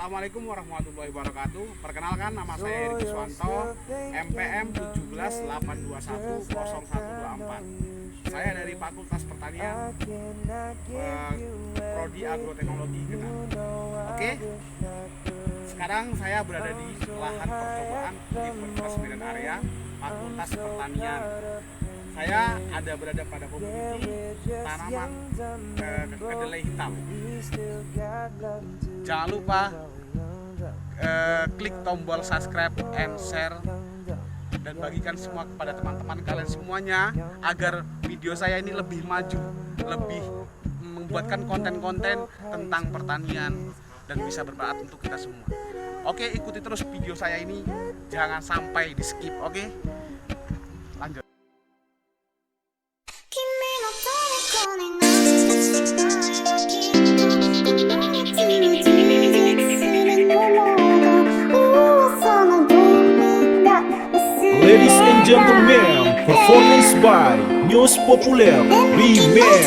Assalamualaikum warahmatullahi wabarakatuh. Perkenalkan, nama saya Heri Kiswanto, MPM 178210124. Saya dari Fakultas Pertanian, Prodi Agroteknologi Genap. Oke, sekarang saya berada di lahan percobaan Universitas Medan Area, Fakultas Pertanian. Saya ada berada pada komoditi tanaman kedelai hitam. Jangan lupa klik tombol subscribe and share dan bagikan semua kepada teman-teman kalian semuanya agar video saya ini lebih maju, lebih membuatkan konten-konten tentang pertanian dan bisa bermanfaat untuk kita semua. Oke, ikuti terus video saya ini, jangan sampai di skip. Oke, lanjut. Ladies and gentlemen, performance by News Populer Remix.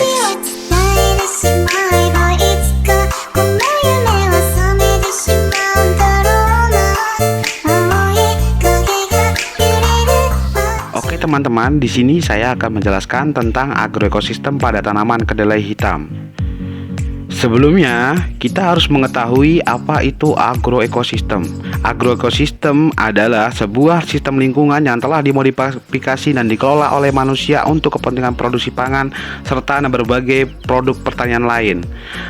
Oke teman-teman, di sini saya akan menjelaskan tentang agroekosistem pada tanaman kedelai hitam. Sebelumnya, kita harus mengetahui apa itu agroekosistem. Agroekosistem adalah sebuah sistem lingkungan yang telah dimodifikasi dan dikelola oleh manusia untuk kepentingan produksi pangan serta berbagai produk pertanian lain,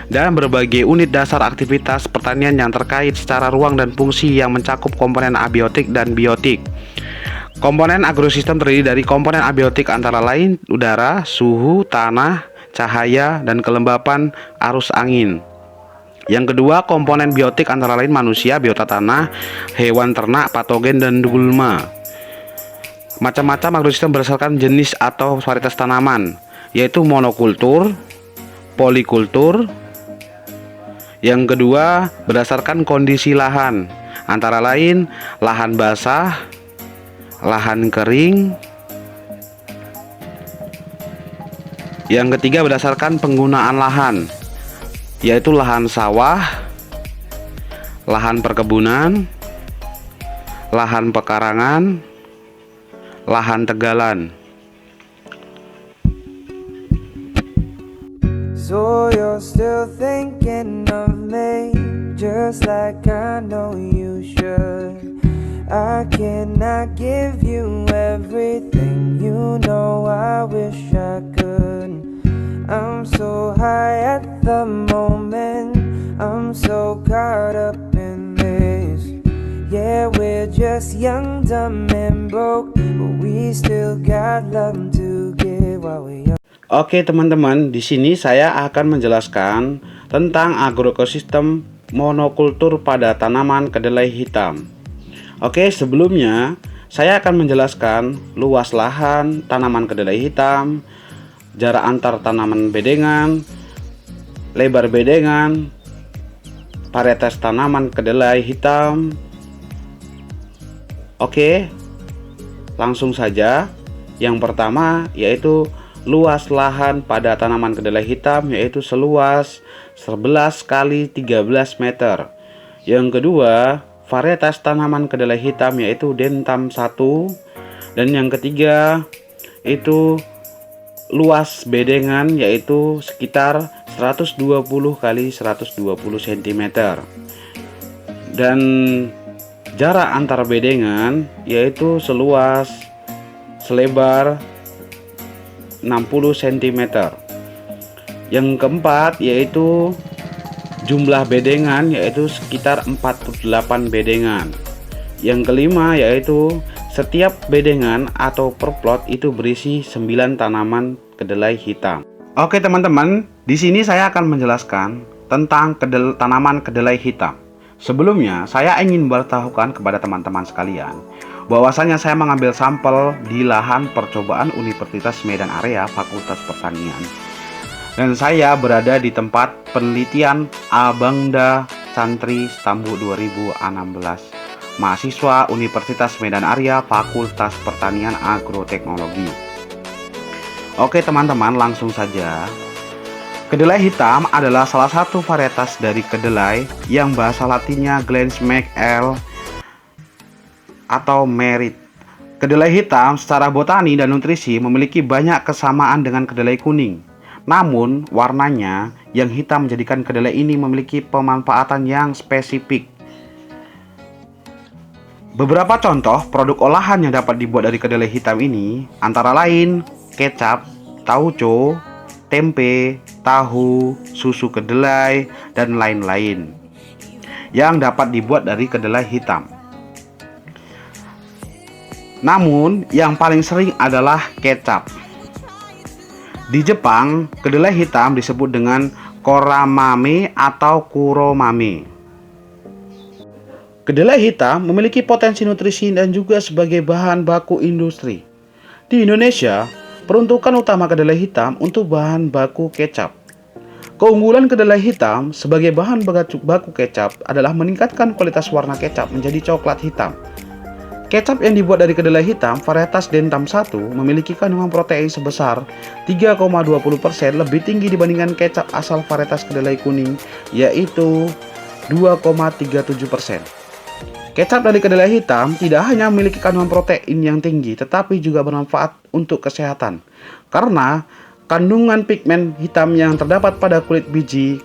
dan berbagai unit dasar aktivitas pertanian yang terkait secara ruang dan fungsi yang mencakup komponen abiotik dan biotik. Komponen agrosistem terdiri dari komponen abiotik antara lain udara, suhu, tanah, cahaya, dan kelembapan arus angin. Yang kedua, komponen biotik antara lain manusia, biota tanah, hewan ternak, patogen, dan gulma. Macam-macam agrosistem berdasarkan jenis atau varietas tanaman, yaitu monokultur, polikultur. Yang kedua, berdasarkan kondisi lahan, antara lain lahan basah, lahan kering. Yang ketiga, berdasarkan penggunaan lahan, yaitu lahan sawah, lahan perkebunan, lahan pekarangan, lahan tegalan. So you're still thinking of me, just like I know you should. I cannot give you everything, you know I wish I could. I'm so high at the moment, I'm so caught up in this. Yeah, we're just young, dumb and broke, but we still got love to give while we're young. Oke teman-teman, di sini saya akan menjelaskan tentang agroekosistem monokultur pada tanaman kedelai hitam. Oke, sebelumnya saya akan menjelaskan luas lahan tanaman kedelai hitam, jarak antar tanaman bedengan, lebar bedengan, varietas tanaman kedelai hitam. Oke, langsung saja. Yang pertama yaitu luas lahan pada tanaman kedelai hitam, yaitu seluas 11 kali 13 meter. Yang kedua, varietas tanaman kedelai hitam yaitu Dentam 1. Dan yang ketiga itu luas bedengan yaitu sekitar 120 kali 120 cm. Dan jarak antar bedengan yaitu selebar 60 cm. Yang keempat yaitu jumlah bedengan yaitu sekitar 48 bedengan. Yang kelima yaitu setiap bedengan atau per plot itu berisi 9 tanaman kedelai hitam. Oke teman-teman, di sini saya akan menjelaskan tentang tanaman kedelai hitam. Sebelumnya saya ingin memberitahukan kepada teman-teman sekalian bahwasanya saya mengambil sampel di lahan percobaan Universitas Medan Area Fakultas Pertanian. Dan saya berada di tempat penelitian Abangda Santri Stambu 2016, mahasiswa Universitas Medan Area Fakultas Pertanian Agroteknologi. Oke teman-teman, langsung saja. Kedelai hitam adalah salah satu varietas dari kedelai yang bahasa latinnya Glens McL atau merit. Kedelai hitam secara botani dan nutrisi memiliki banyak kesamaan dengan kedelai kuning. Namun, warnanya yang hitam menjadikan kedelai ini memiliki pemanfaatan yang spesifik. Beberapa contoh produk olahan yang dapat dibuat dari kedelai hitam ini antara lain kecap, tauco, tempe, tahu, susu kedelai, dan lain-lain yang dapat dibuat dari kedelai hitam. Namun, yang paling sering adalah kecap. Di Jepang, kedelai hitam disebut dengan koramame atau kuromame. Kedelai hitam memiliki potensi nutrisi dan juga sebagai bahan baku industri. Di Indonesia, peruntukan utama kedelai hitam untuk bahan baku kecap. Keunggulan kedelai hitam sebagai bahan baku kecap adalah meningkatkan kualitas warna kecap menjadi coklat hitam. Kecap yang dibuat dari kedelai hitam varietas Dentam 1 memiliki kandungan protein sebesar 3,20% lebih tinggi dibandingkan kecap asal varietas kedelai kuning, yaitu 2,37%. Kecap dari kedelai hitam tidak hanya memiliki kandungan protein yang tinggi, tetapi juga bermanfaat untuk kesehatan. Karena kandungan pigmen hitam yang terdapat pada kulit biji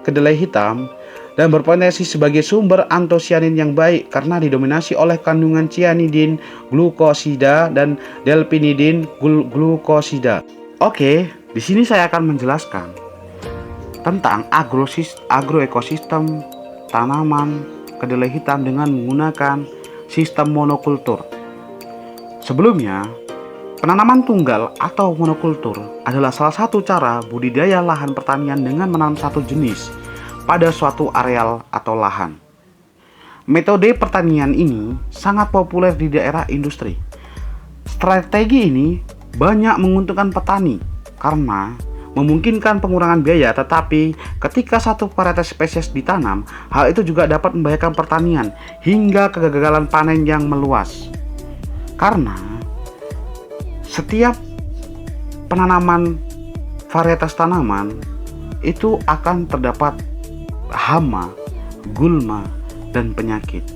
kedelai hitam dan berpotensi sebagai sumber antosianin yang baik karena didominasi oleh kandungan cyanidin glukosida dan delphinidin glukosida. Oke, di sini saya akan menjelaskan tentang agroekosistem tanaman kedelai hitam dengan menggunakan sistem monokultur. Sebelumnya, penanaman tunggal atau monokultur adalah salah satu cara budidaya lahan pertanian dengan menanam satu jenis pada suatu areal atau lahan. Metode pertanian ini sangat populer di daerah industri. Strategi ini banyak menguntungkan petani karena memungkinkan pengurangan biaya, tetapi ketika satu varietas spesies ditanam, hal itu juga dapat membahayakan pertanian hingga kegagalan panen yang meluas. Karena setiap penanaman varietas tanaman itu akan terdapat hama, gulma, dan penyakit.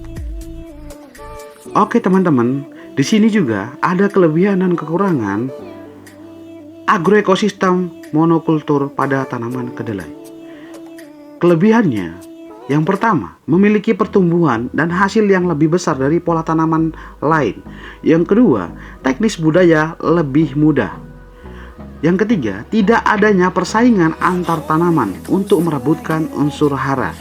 Oke teman-teman, di sini juga ada kelebihan dan kekurangan agroekosistem monokultur pada tanaman kedelai. Kelebihannya, yang pertama, memiliki pertumbuhan dan hasil yang lebih besar dari pola tanaman lain. Yang kedua, teknis budaya lebih mudah. Yang ketiga, tidak adanya persaingan antar tanaman untuk merebutkan unsur hara.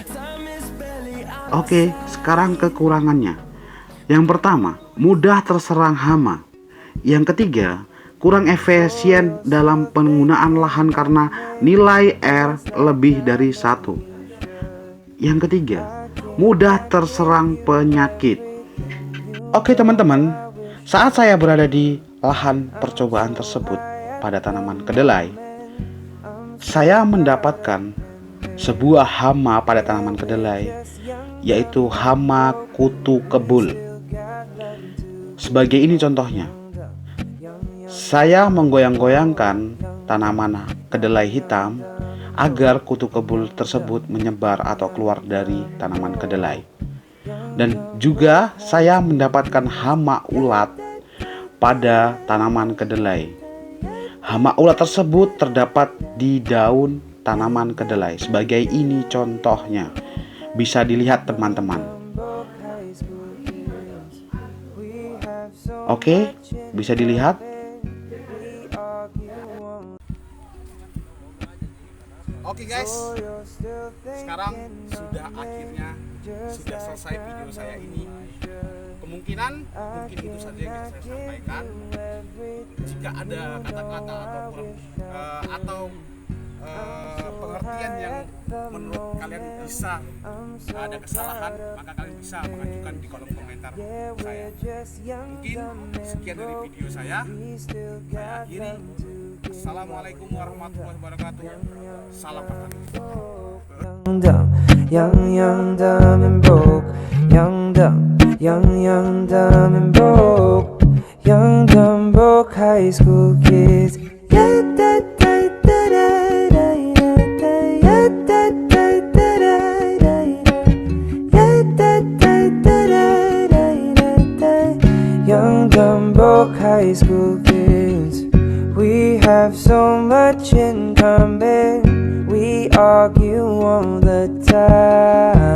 Oke, sekarang kekurangannya. Yang pertama, mudah terserang hama. Yang ketiga, kurang efisien dalam penggunaan lahan karena nilai R lebih dari 1. Yang ketiga, mudah terserang penyakit. Oke teman-teman, saat saya berada di lahan percobaan tersebut pada tanaman kedelai, saya mendapatkan sebuah hama pada tanaman kedelai, yaitu hama kutu kebul. Sebagai ini contohnya, saya menggoyang-goyangkan tanaman kedelai hitam agar kutu kebul tersebut menyebar atau keluar dari tanaman kedelai. Dan juga saya mendapatkan hama ulat pada tanaman kedelai. Hama ulat tersebut terdapat di daun tanaman kedelai. Sebagai ini contohnya, bisa dilihat teman-teman. Oke, bisa dilihat. Oke guys, sekarang akhirnya sudah selesai video saya ini. Kemungkinan mungkin itu saja yang bisa saya sampaikan. Jika ada kata-kata atau pengertian yang menurut kalian bisa ada kesalahan, maka kalian bisa mengajukan di kolom komentar saya. Mungkin sekian dari video saya akhiri. Assalamualaikum warahmatullahi wabarakatuh. Salam pertanian. Young, dumb and broke. Young, dumb and broke. Young, dumb, broke high school kids. Yeah, da, da, da, da, da, da. young, dumb, broke high school kids. We have so much in common. We argue all the time.